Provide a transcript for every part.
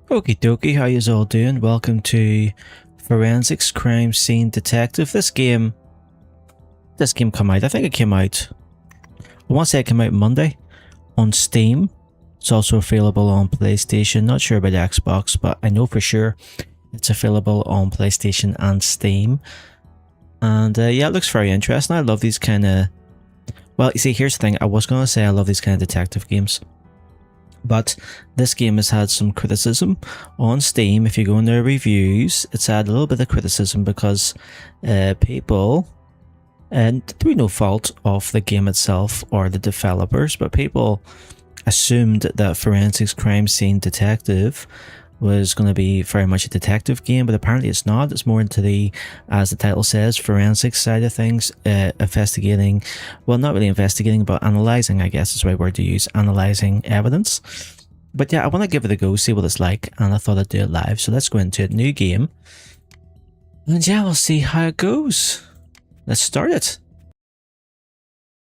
Okie dokie, how yous all doing? Welcome to Forensics Crime Scene Detective. This game come out, I think it came out, I want to say it came out Monday on Steam. It's also available on PlayStation, not sure about Xbox, but I know for sure it's available on PlayStation and Steam. And yeah, it looks very interesting. I love these kind of, well, you see, here's the thing, I was going to say I love these kind of detective games. But this game has had some criticism on Steam. If you go in their reviews, it's had a little bit of criticism because people, and through no fault of the game itself or the developers, but people assumed that Forensics Crime Scene Detective was going to be very much a detective game, but apparently it's not. It's more into the, as the title says, forensic side of things, investigating, well, not really investigating, but analysing, I guess is the right word to use, analysing evidence. But yeah, I want to give it a go, see what it's like, and I thought I'd do it live. So let's go into it, new game. And yeah, we'll see how it goes. Let's start it.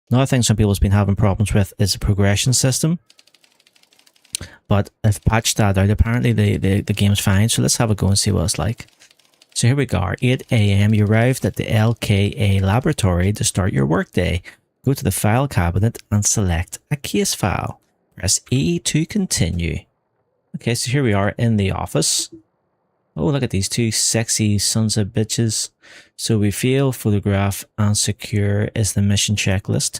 Another thing some people have been having problems with is the progression system. But I've patched that out. Apparently the game's fine. So let's have a go and see what it's like. So here we go. 8 AM. You arrived at the LKA laboratory to start your workday. Go to the file cabinet and select a case file. Press E to continue. Okay, so here we are in the office. Oh, look at these two sexy sons of bitches. So we feel, photograph, and secure is the mission checklist.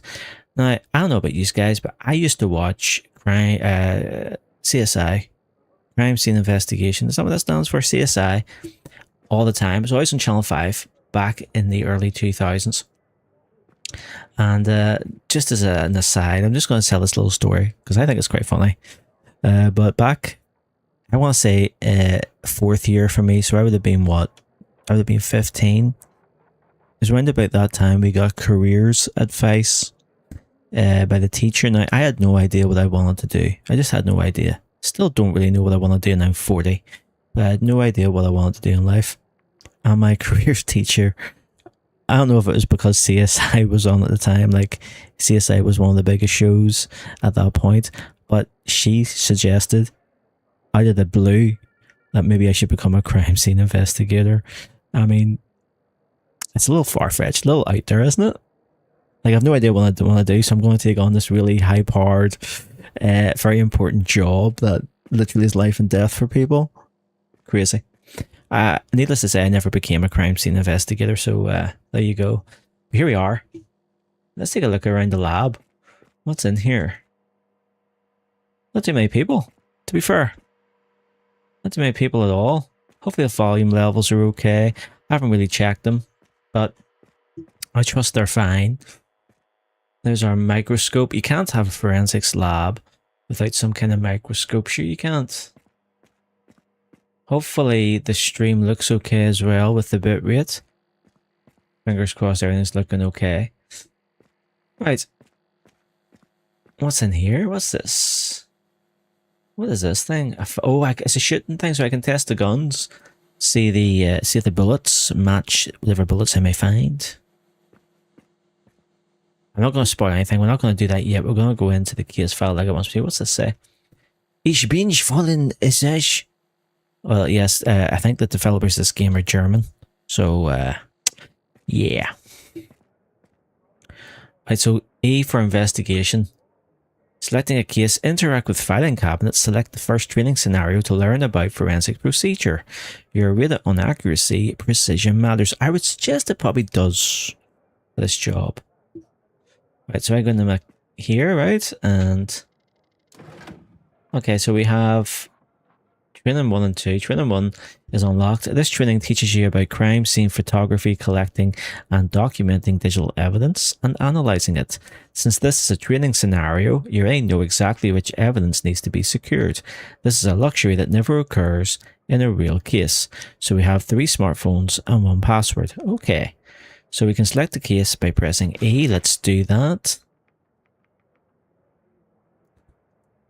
Now, I don't know about you guys, but I used to watch CSI, Crime Scene Investigation. Is that what that stands for? CSI, all the time. It was always on Channel 5 back in the early 2000s. And just as an aside, I'm just going to tell this little story because I think it's quite funny. But back, I want to say fourth year for me, so I would have been what? I would have been 15. It was around about that time we got careers advice by the teacher. Now, I had no idea what I wanted to do. I just had no idea. Still don't really know what I want to do, and I'm 40. But I had no idea what I wanted to do in life. And my careers teacher, I don't know if it was because CSI was on at the time, like CSI was one of the biggest shows at that point, but she suggested out of the blue that maybe I should become a crime scene investigator. I mean, it's a little far-fetched, a little out there, isn't it? Like, I have no idea what I want to do, so I'm going to take on this really high-powered, very important job that literally is life and death for people. Crazy. Needless to say, I never became a crime scene investigator, so there you go. But here we are. Let's take a look around the lab. What's in here? Not too many people, to be fair. Not too many people at all. Hopefully the volume levels are okay. I haven't really checked them, but I trust they're fine. There's our microscope. You can't have a forensics lab without some kind of microscope. Sure you can't. Hopefully the stream looks okay as well with the bitrate. Fingers crossed everything's looking okay. Right. What's in here? What's this? What is this thing? Oh, it's a shooting thing, so I can test the guns. See if the bullets match whatever bullets I may find. I'm not going to spoil anything. We're not going to do that yet. We're going to go into the case file like I want to see. What's this say? Ich bin vollen Essage. Well, yes, I think the developers of this game are German. So, yeah. Right, so A for investigation. Selecting a case, interact with filing cabinet, select the first training scenario to learn about forensic procedure. You're rated on accuracy, precision matters. I would suggest it probably does for this job. Right, so I go into here, right? And okay, so we have training 1 and 2. Training 1 is unlocked. This training teaches you about crime scene photography, collecting and documenting digital evidence and analysing it. Since this is a training scenario, you already know exactly which evidence needs to be secured. This is a luxury that never occurs in a real case. So we have 3 smartphones and 1 password. Okay, so we can select the case by pressing A. Let's do that.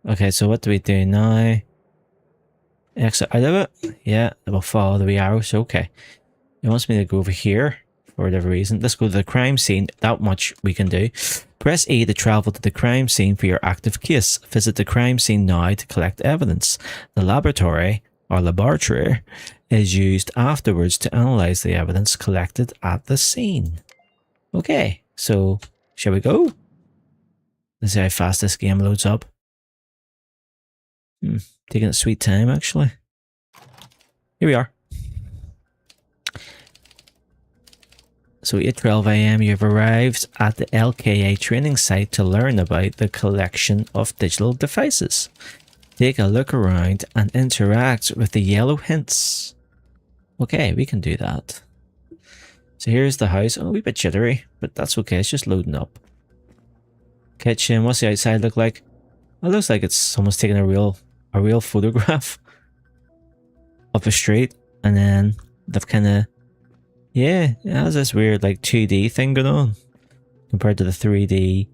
Okay, so what do we do now? Exit out of it. Yeah, it will follow the wee arrows. Okay. It wants me to go over here for whatever reason. Let's go to the crime scene. That much we can do. Press E to travel to the crime scene for your active case. Visit the crime scene now to collect evidence. The laboratory is used afterwards to analyze the evidence collected at the scene. Okay, so shall we go? Let's see how fast this game loads up. Taking a sweet time, actually. Here we are. So at 12 AM, you've arrived at the LKA training site to learn about the collection of digital devices. Take a look around and interact with the yellow hints. Okay, we can do that. So here's the house. Oh, a wee bit jittery, but that's okay. It's just loading up. Kitchen. What's the outside look like? It looks like it's someone's taking a real photograph of a street, and then they've kind of, yeah, it has this weird like 2D thing going on compared to the 3D. Do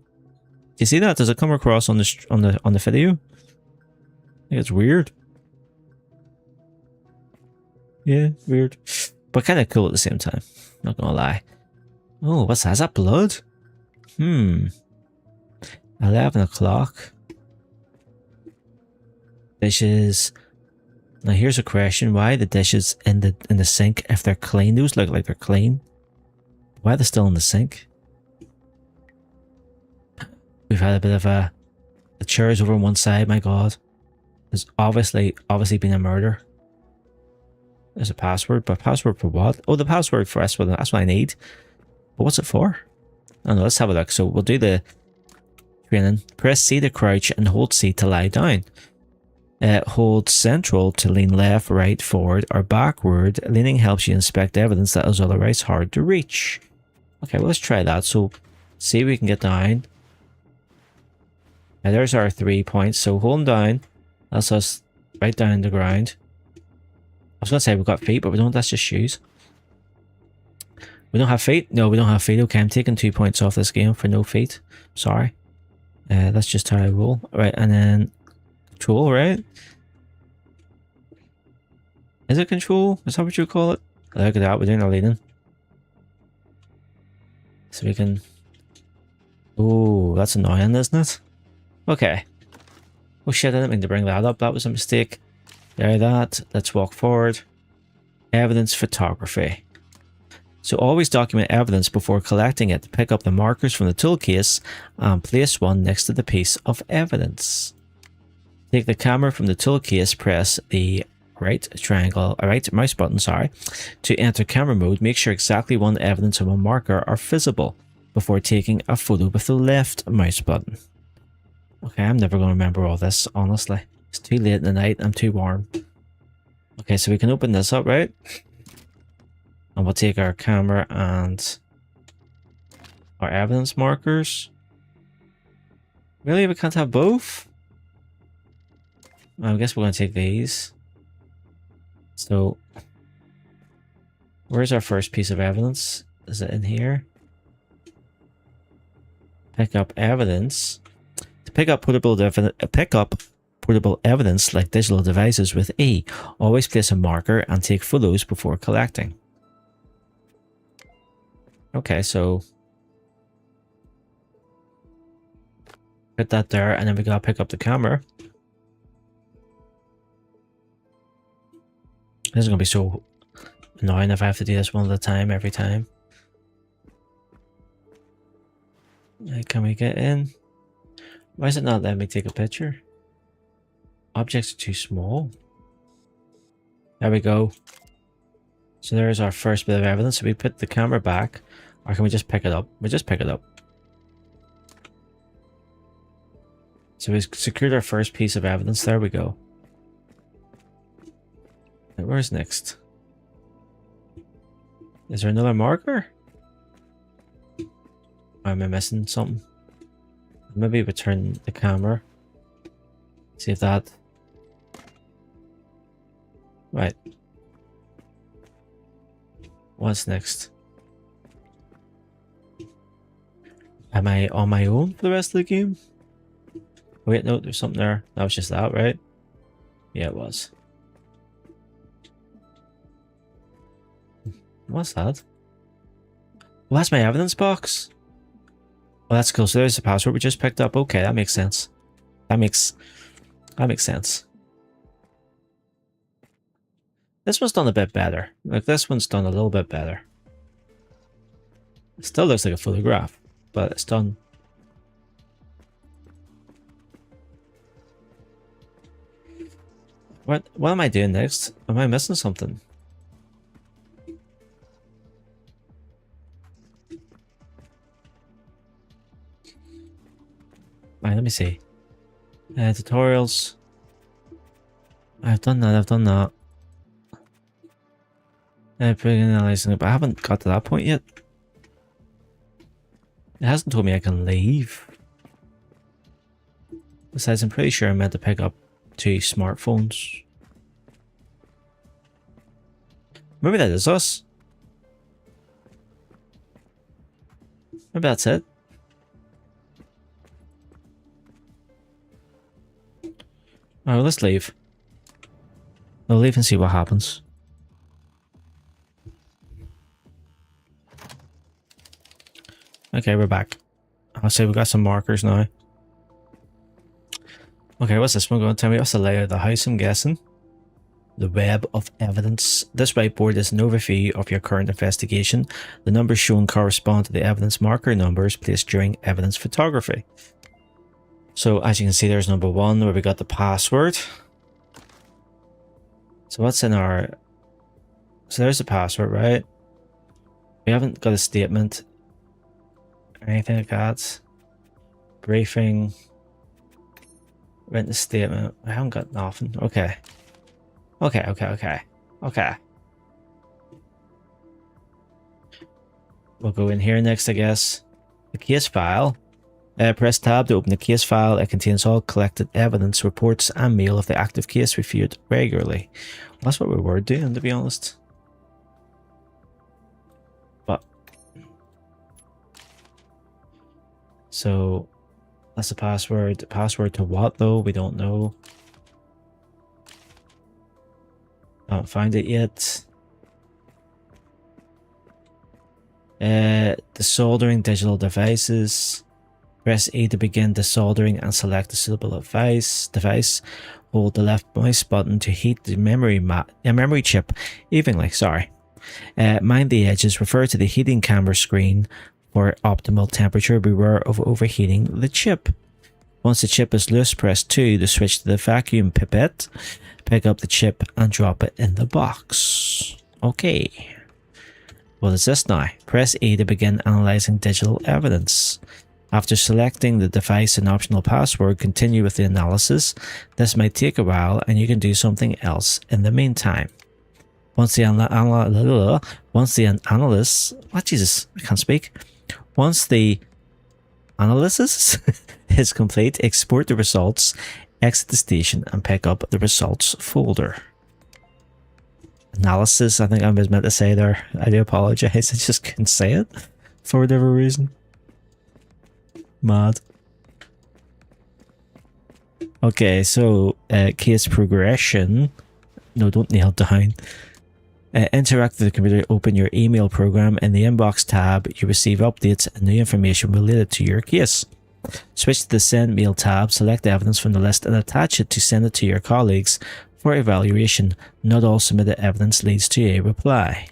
you see that? Does it come across on the video? I think it's weird. Yeah, weird, but kind of cool at the same time. Not gonna lie. Oh, what's that? Is that blood? 11 o'clock. Dishes. Now here's a question: why are the dishes in the sink if they're clean? Those look like they're clean. Why are they still in the sink? We've had a bit of the chairs over on one side. My God, there's obviously been a murder. There's a password, but password for what? Oh, the password for that's what I need. But what's it for? I don't know. Let's have a look. So we'll do the training. Press C to crouch and hold C to lie down. Hold central to lean left, right, forward, or backward. Leaning helps you inspect evidence that is otherwise hard to reach. Okay, well, let's try that. So, see if we can get down. Now, there's our 3 points. So, holding down, that's us right down the ground. I was going to say we've got feet, but we don't. That's just shoes. We don't have feet? No, we don't have feet. Okay, I'm taking 2 points off this game for no feet. Sorry. That's just how I roll. Right, and then control, right? Is it control? Is that what you call it? Look at that, we're doing our leading. So we can... Oh, that's annoying, isn't it? Okay. Oh shit, I didn't mean to bring that up. That was a mistake. There, that. Let's walk forward. Evidence photography. So always document evidence before collecting it. Pick up the markers from the tool case and place one next to the piece of evidence. Take the camera from the tool case, press the right mouse button, to enter camera mode. Make sure exactly one evidence and one marker are visible before taking a photo with the left mouse button. Okay, I'm never going to remember all this, honestly. It's too late in the night, I'm too warm. Okay, so we can open this up, right? And we'll take our camera and our evidence markers. Really? We can't have both? I guess we're going to take these. So, where's our first piece of evidence? Is it in here? Pick up evidence. To pick up portable evidence like digital devices with E, always place a marker and take photos before collecting. Okay, so put that there, and then we gotta pick up the camera. This is gonna be so annoying if I have to do this one at a time every time. Can we get in? Why is it not letting me take a picture? Objects are too small. There we go. So there's our first bit of evidence. So we put the camera back, or can we just pick it up? We just pick it up. So we've secured our first piece of evidence. There we go. Now where's next? Is there another marker? Or am I missing something? Maybe return the camera. See if that... Right. What's next? Am I on my own for the rest of the game? Wait, no, there's something there. That was just that, right? Yeah, it was. What's that? Well, that's my evidence box. Well, that's cool. So there's the password we just picked up. Okay, that makes sense. That makes sense. This one's done a bit better. Like, this one's done a little bit better. It still looks like a photograph, but it's done. What am I doing next? Am I missing something? Right, let me see. Tutorials. I've done that. Analyzing it, but I haven't got to that point yet. It hasn't told me I can leave. Besides, I'm pretty sure I'm meant to pick up 2 smartphones. Maybe that is us. Maybe that's it. Alright, let's leave. We'll leave and see what happens. Okay, we're back. I'll say we got some markers now. Okay, what's this one going to tell me? What's the layout of the house, I'm guessing? The web of evidence. This whiteboard is an overview of your current investigation. The numbers shown correspond to the evidence marker numbers placed during evidence photography. So as you can see, there's number 1 where we got the password. So what's in our... So there's the password, right? We haven't got a statement or anything like that. Briefing. Written statement. I haven't got nothing. Okay. Okay. We'll go in here next, I guess. The case file. Press tab to open the case file. It contains all collected evidence, reports, and mail of the active case reviewed regularly. Well, that's what we were doing, to be honest. But so that's the password. The password to what though? We don't know. I haven't found it yet. Desoldering digital devices. Press A to begin desoldering and select a suitable device. Hold the left mouse button to heat the memory chip evenly. Sorry. Mind the edges. Refer to the heating camera screen for optimal temperature. Beware of overheating the chip. Once the chip is loose, press 2 to switch to the vacuum pipette. Pick up the chip and drop it in the box. Okay. What is this now? Press A to begin analyzing digital evidence. After selecting the device and optional password, continue with the analysis. This might take a while and you can do something else in the meantime. Once the analysis is complete, export the results, exit the station, and pick up the results folder. Analysis, I think I was meant to say there. I do apologize, I just couldn't say it for whatever reason. Mad. Okay, so case progression. No, don't kneel down. Interact with the computer. Open your email program. In the inbox tab, you receive updates and new information related to your case. Switch to the send mail tab. Select evidence from the list and attach it to send it to your colleagues for evaluation. Not all submitted evidence leads to a reply.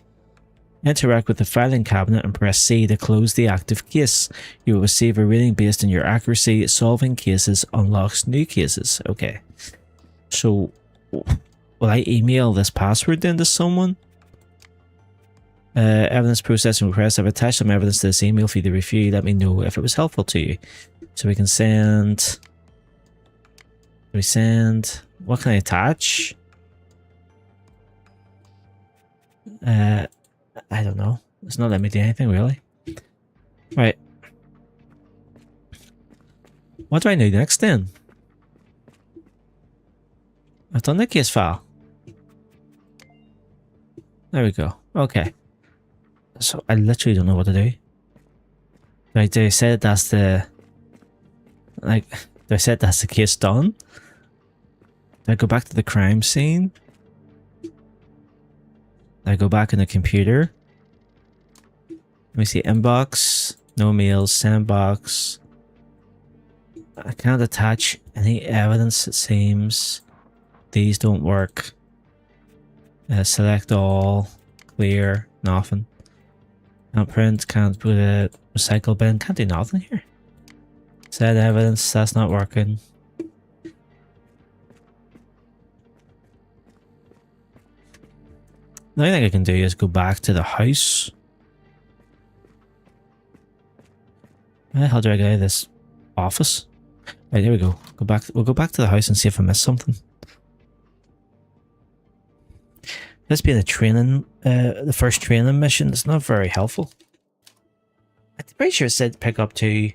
Interact with the filing cabinet and press C to close the active case. You will receive a rating based on your accuracy. Solving cases unlocks new cases. Okay. So, will I email this password then to someone? Evidence processing request. I've attached some evidence to this email for you to review. Let me know if it was helpful to you. So we can send... What can I attach? I don't know. It's not letting me do anything really. Right. What do I do next then? I've done the case file. There we go. Okay. So I literally don't know what to do. Like, do I say that's the... Like, do I say that's the case done? Do I go back to the crime scene? Do I go back in the computer? Let me see, inbox. No mails, sandbox. I can't attach any evidence, it seems. These don't work. Select all. Clear. Nothing. Can't print, can't put a recycle bin. Can't do nothing here. Set evidence, that's not working. The only thing I can do is go back to the house. Where the hell do I get out of this office? Right, there we go. Go back. We'll go back to the house and see if I missed something. This being a training, the first training mission, it's not very helpful. I'm pretty sure it said pick up 2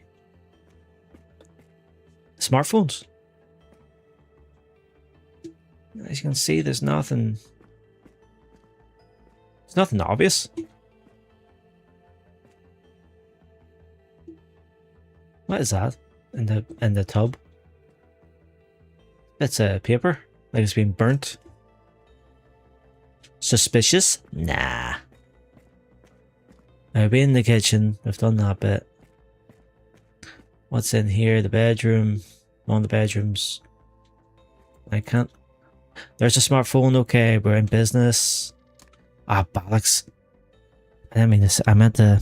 smartphones. As you can see, there's nothing. It's nothing obvious. What is that in the tub? It's a paper, like it's been burnt. Suspicious? Nah. I've been in the kitchen. We've done that bit. What's in here? The bedroom. One of the bedrooms. I can't. There's a smartphone. Okay, we're in business. Ah, bollocks. I didn't mean this. I meant to.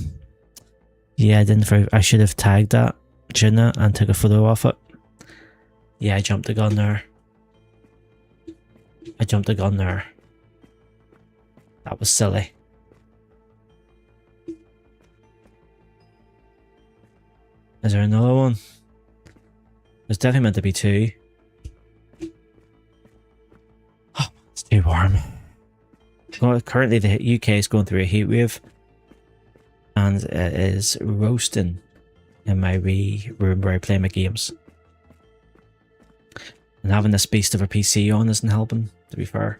Yeah, I didn't. I should have tagged that, shouldn't I? And took a photo of it. Yeah, I jumped the gun there. That was silly. Is there another one? There's definitely meant to be 2. Oh, it's too warm. Well, currently the UK is going through a heat wave. And it is roasting in my room where I play my games. And having this beast of a PC on isn't helping, to be fair.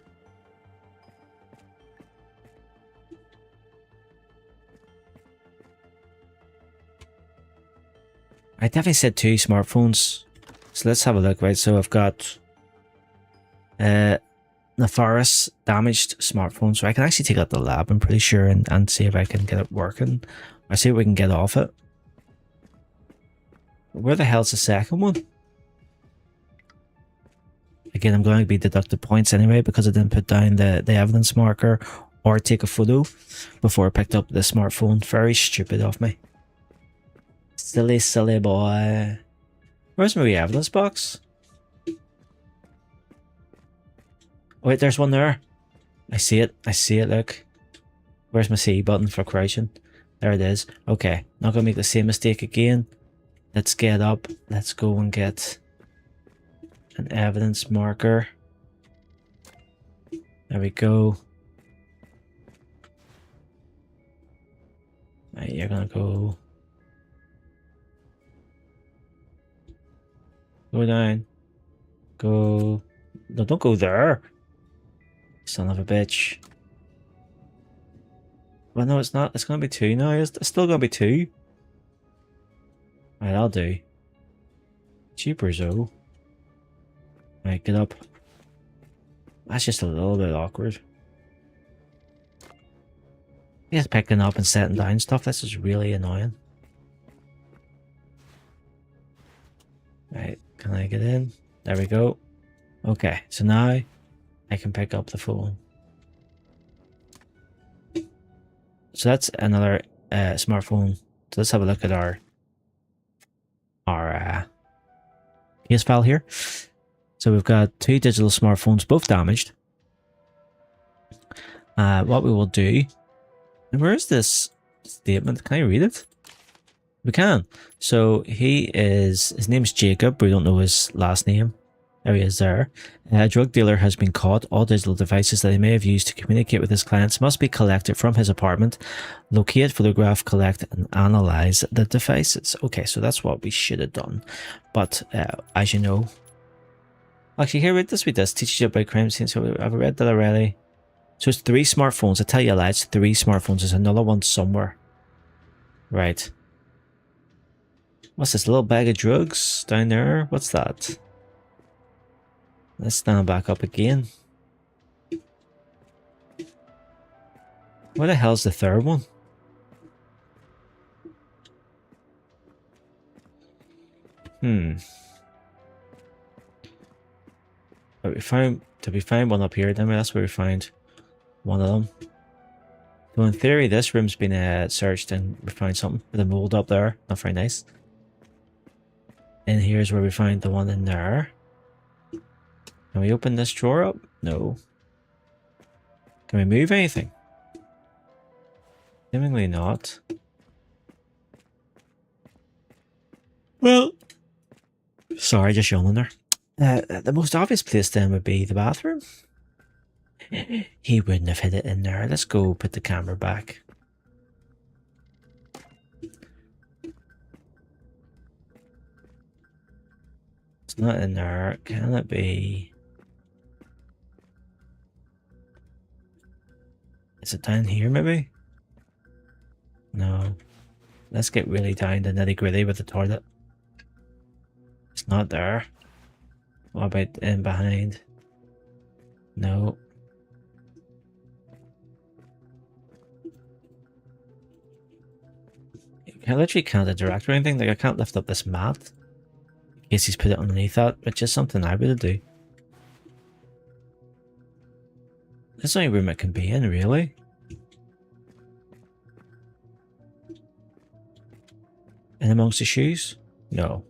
I definitely said 2 smartphones. So let's have a look, right? So I've got Nefarious damaged smartphone. So I can actually take out the lab, I'm pretty sure, and see if I can get it working. Or see if we can get off it. Where the hell's the second one? Again, I'm going to be deducted points anyway because I didn't put down the evidence marker or take a photo before I picked up the smartphone. Very stupid of me. Silly, silly boy. Where's my evidence box? Oh, wait, there's one there. I see it, look. Where's my C button for crouching? There it is. Okay, not gonna make the same mistake again. Let's get up. Let's go and get an evidence marker. There we go. Right, you're gonna go. Go down. Go. No, don't go there. Son of a bitch. Well, no, it's not. It's gonna be 2 now. It's still gonna be 2. Right, I'll do. Cheapers, though. Right, get up. That's just a little bit awkward. Just picking up and setting down stuff. This is really annoying. Right, can I get in? There we go. Okay, so now I can pick up the phone. So that's another smartphone. So let's have a look at our case file here. So we've got 2 digital smartphones, both damaged. What we will do, and where is this statement? Can I read it? We can. So his name is Jacob. We don't know his last name. There he is there. A drug dealer has been caught. All digital devices that he may have used to communicate with his clients must be collected from his apartment. Locate, photograph, collect, and analyze the devices. Okay, so that's what we should have done. But as you know, actually, here, read this. Teaches you about crime scenes. So I've read that already. So it's 3 smartphones. I tell you a lie, it's 3 smartphones. There's another one somewhere. Right. What's this little bag of drugs down there? What's that? Let's stand back up again. Where the hell's the third one? But did we find one up here? Then that's where we find one of them. So in theory, this room's been searched and we found something with a mold up there. Not very nice. And here's where we find the one in there. Can we open this drawer up? No. Can we move anything? Seemingly not. Well, sorry, just yawning there. The most obvious place then would be the bathroom. He wouldn't have hid it in there. Let's go put the camera back. It's not in there. Can it be? Is it down here maybe? No. Let's get really down to nitty gritty with the toilet. It's not there. What about in behind? No. I literally can't interact or anything. Like I can't lift up this mat in case he's put it underneath that, which is something I would do. That's the only room it can be in, really. In amongst the shoes? No.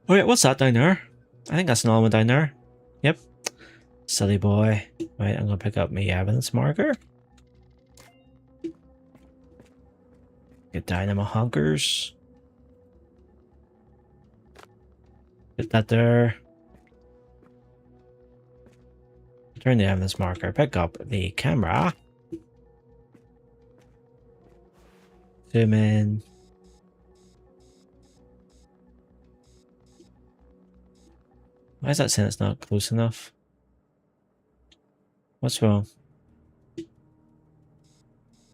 Oh yeah, what's that down there? I think that's another one down there. Yep. Silly boy. Right, I'm gonna pick up my evidence marker. Get down in my honkers. Get that there. Turn the evidence marker. Pick up the camera. Zoom in. Why is that saying it's not close enough? What's wrong? Is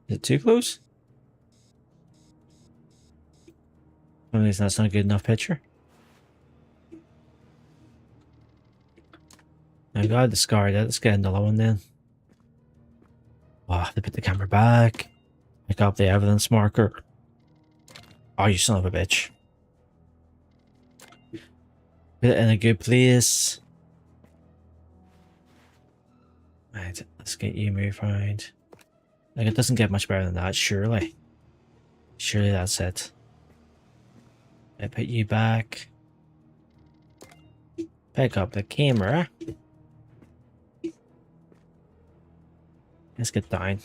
it too close? For some reason that's not a good enough picture. I gotta discard it. Let's get another one then. Oh, I have to put the camera back. Pick up the evidence marker. Oh, you son of a bitch. Put it in a good place. Right, let's get you moved around. Like, it doesn't get much better than that, surely. Surely that's it. I put you back. Pick up the camera. Let's get down.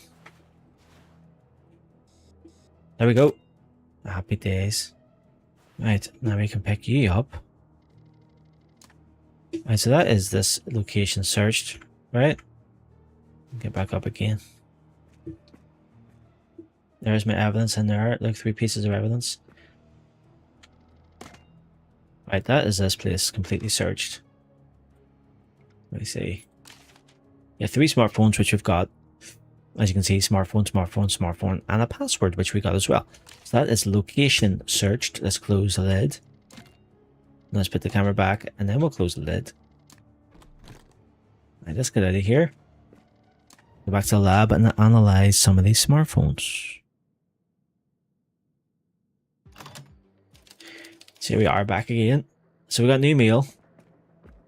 There we go. Happy days. Right, now we can pick you up. Right, so that is this location searched, right? Get back up again. There's my evidence in there, like 3 pieces of evidence. Right, that is this place completely searched. Let me see. Yeah, 3 smartphones, which we've got. As you can see, smartphone, smartphone, smartphone, and a password, which we got as well. So that is location searched. Let's close the lid. Let's put the camera back, and then we'll close the lid. Right, let's get out of here. Go back to the lab and analyze some of these smartphones. So here we are back again. So we got new mail.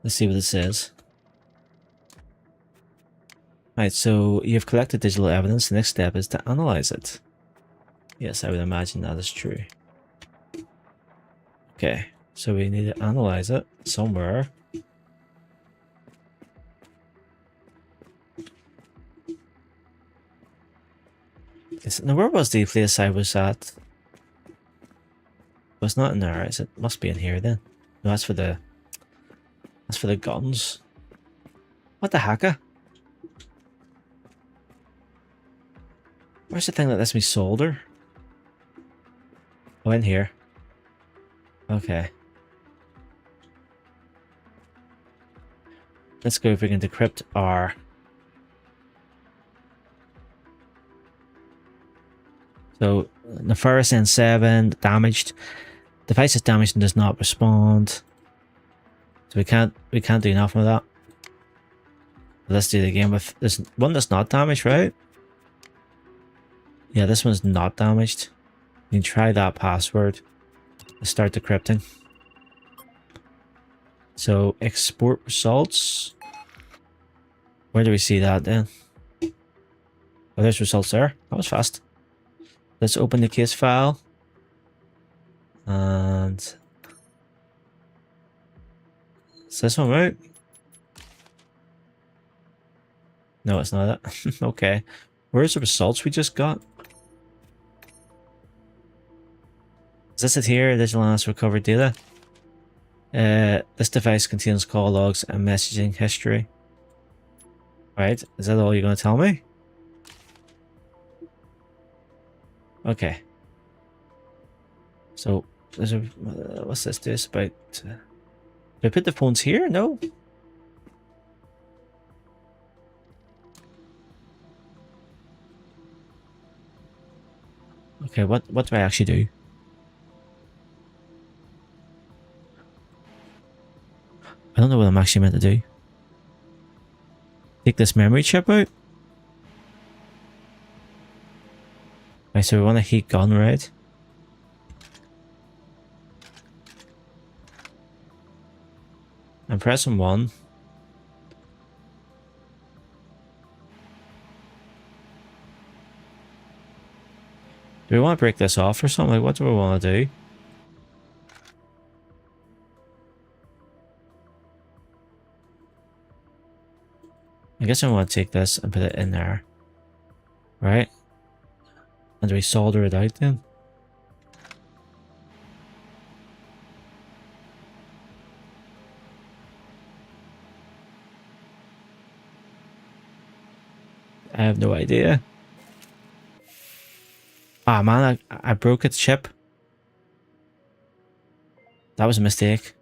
Let's see what it says. Right, so you've collected digital evidence. The next step is to analyze it. Yes, I would imagine that is true. Okay, so we need to analyze it somewhere. Now, where was the place I was at? Well, it's not in there, is it? Must be in here then. No, that's for the guns. What the heck? Where's the thing that lets me solder? Oh, in here. Okay. Let's go if we can decrypt our... So, Nefarious N7, damaged. Device is damaged and does not respond. So we can't do nothing with that. Let's do it again with this one that's not damaged, right? Yeah, this one's not damaged. You can try that password. Let's start decrypting. So export results. Where do we see that then? Oh, there's results there. That was fast. Let's open the case file. And is this one right? No, it's not it. Okay. Where's the results we just got? Is this it here? Digital analyst recovered data. This device contains call logs and messaging history. Right, is that all you're going to tell me? Okay. So, there's a, what's this do? It's about... do I put the phones here? No. Okay, what do I actually do? I don't know what I'm actually meant to do. Take this memory chip out? Right, so we want a heat gun, right? I'm pressing 1. Do we want to break this off or something? Like, what do we want to do? I guess I want to take this and put it in there. Right? And do we solder it out then? I have no idea. Ah man, I broke its chip. That was a mistake.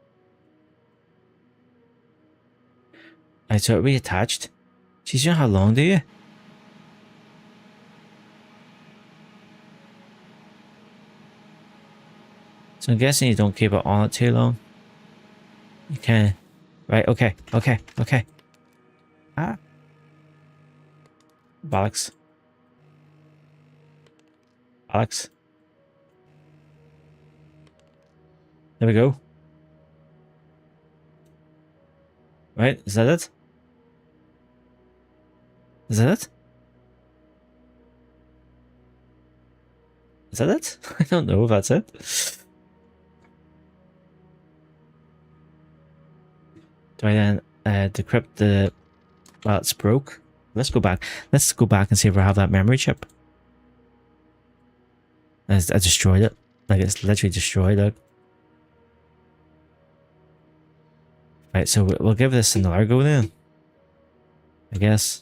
Right, so it reattached. Jeez, you know how long do you? So I'm guessing you don't keep it on it too long. You can. Right, okay. Ah. Bollocks. There we go. Right, is that it? Is that it? Is that it? I don't know if that's it. Do I then decrypt the... Well, it's broke. Let's go back. Let's go back and see if I have that memory chip. I destroyed it. Like, it's literally destroyed it. Right, so we'll give this another go then. I guess.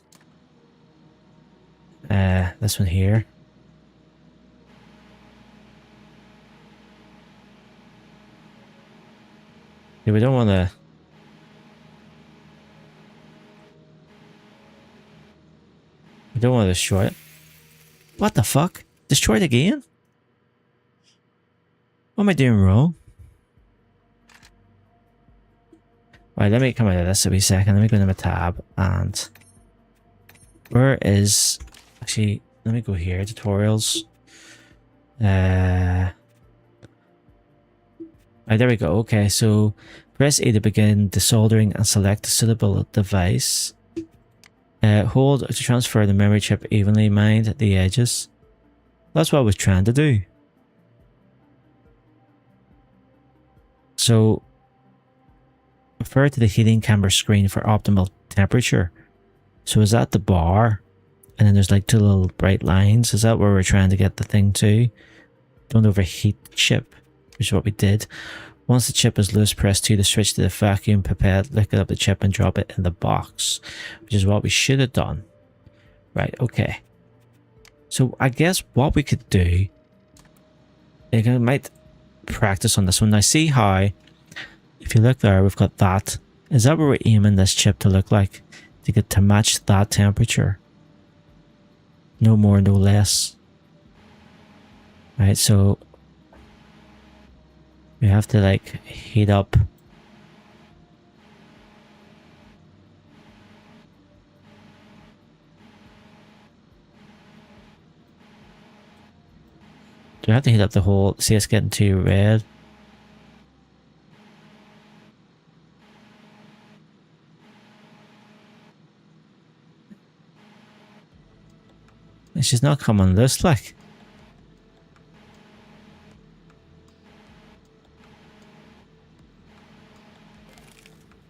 This one here. Yeah, we don't want to... We don't want to destroy it. What the fuck? Destroy it again? What am I doing wrong? Right, let me come out of this a wee second. Let me go into my tab and... Where is... Actually, let me go here. Tutorials. Right, there we go. Okay, so press A to begin desoldering and select a suitable device. Hold to transfer the memory chip evenly, mind the edges. That's what I was trying to do. So, refer to the heating camera screen for optimal temperature. So is that the bar? And then there's like 2 little bright lines. Is that where we're trying to get the thing to? Don't overheat the chip, which is what we did. Once the chip is loose, press 2 to switch to the vacuum pipette, lick it up the chip and drop it in the box, which is what we should have done. Right, okay. So I guess what we could do, I might practice on this one. Now see how, if you look there, we've got that. Is that where we're aiming this chip to look like? To get to match that temperature. No more, no less. Right, so we have to like heat up. Do we have to heat up the whole... See, it's getting too red. And she's not coming loose, like.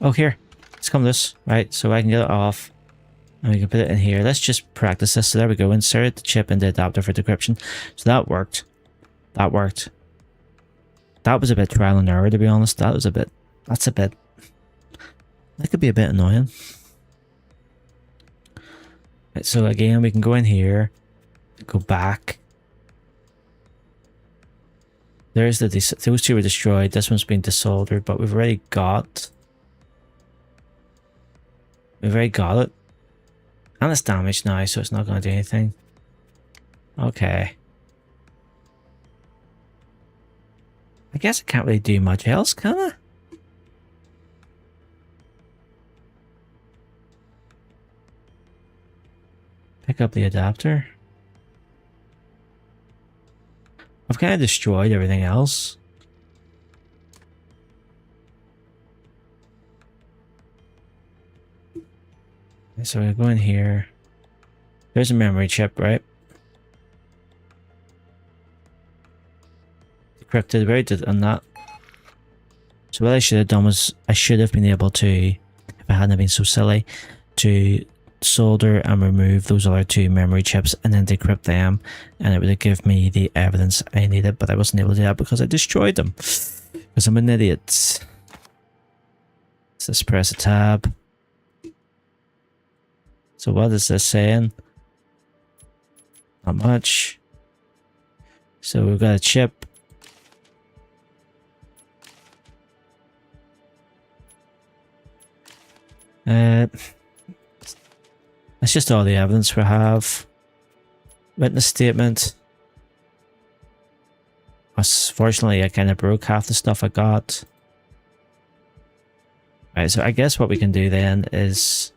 Oh, here. It's come loose. Right, so I can get it off. And we can put it in here. Let's just practice this. So there we go. Insert the chip in the adapter for decryption. So that worked. That worked. That was a bit trial and error, to be honest. That's a bit... That could be a bit annoying. Right, so again, we can go in here. Go back. There's those two were destroyed. This one's been desoldered, but we've already got... We've already got it. And it's damaged now, so it's not going to do anything. Okay. I guess I can't really do much else, can I? Pick up the adapter. I've kind of destroyed everything else. So we go in here. There's a memory chip, right? Decrypted, very good on that. So what I should have done was I should have been able to, if I hadn't been so silly, to solder and remove those other two memory chips and then decrypt them, and it would have given me the evidence I needed, but I wasn't able to do that because I destroyed them. Because I'm an idiot. So let's press a tab. So what is this saying? Not much. So we've got a chip. That's just all the evidence we have. Witness statement. Unfortunately, I kind of broke half the stuff I got. Right, so I guess what we can do then is...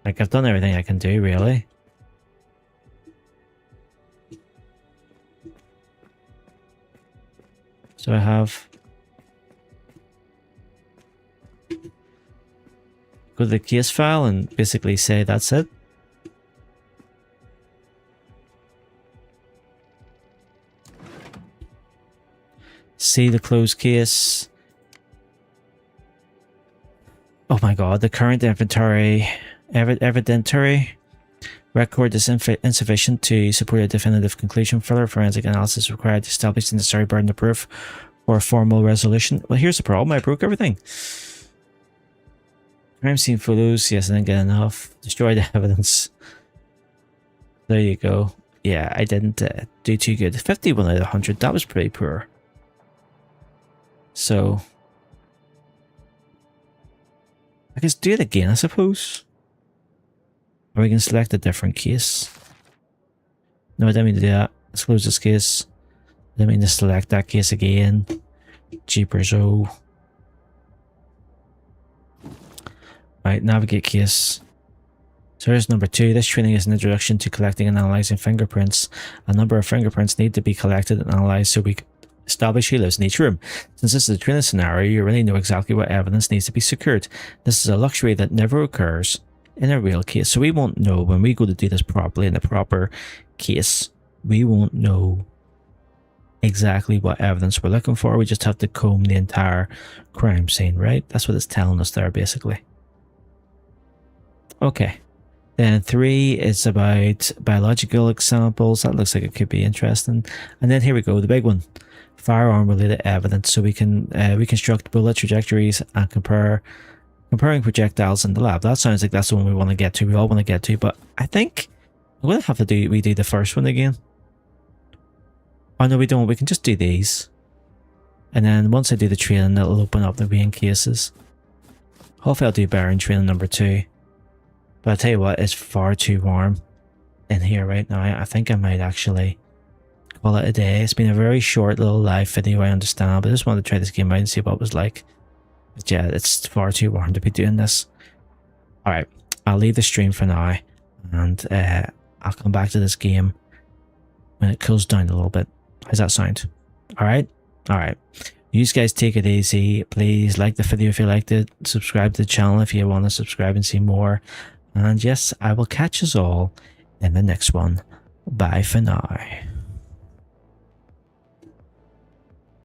Like, I've done everything I can do, really. So I have... Go to the case file and basically say that's it. See the closed case. Oh my god, the current inventory... evidentiary record is insufficient to support a definitive conclusion. Further forensic analysis is required to establish the necessary burden of proof for a formal resolution. Well, here's the problem. I broke everything. Crime scene photos. Yes, I didn't get enough. Destroy the evidence. There you go. Yeah, I didn't do too good. 51 out of 100. That was pretty poor. So... I can do it again, I suppose. Or we can select a different case. No, I didn't mean to do that. Let's close this case. I didn't mean to select that case again. Jeepers, oh. Right, navigate case. So here's number 2. This training is an introduction to collecting and analysing fingerprints. A number of fingerprints need to be collected and analysed so we can establish who lives in each room. Since this is a training scenario, you really know exactly what evidence needs to be secured. This is a luxury that never occurs in a real case. So we won't know when we go to do this properly in a proper case. We won't know exactly what evidence we're looking for. We just have to comb the entire crime scene, right? That's what it's telling us there, basically. Okay. Then 3 is about biological examples. That looks like it could be interesting. And then here we go, the big one. Firearm related evidence. So we can reconstruct bullet trajectories and comparing projectiles in the lab. That sounds like that's the one we want to get to. We all want to get to, but I think I'm going to have to redo the first one again. Oh no, we don't. We can just do these. And then once I do the training, it'll open up the main cases. Hopefully I'll do better in training number 2. But I'll tell you what, it's far too warm in here right now. I think I might actually call it a day. It's been a very short little live video, I understand, but I just wanted to try this game out and see what it was like. But yeah, it's far too warm to be doing this. Alright, I'll leave the stream for now, and I'll come back to this game when it cools down a little bit. How's that sound? Alright? Alright. You guys take it easy. Please like the video if you liked it. Subscribe to the channel if you want to subscribe and see more. And yes, I will catch us all in the next one. Bye for now.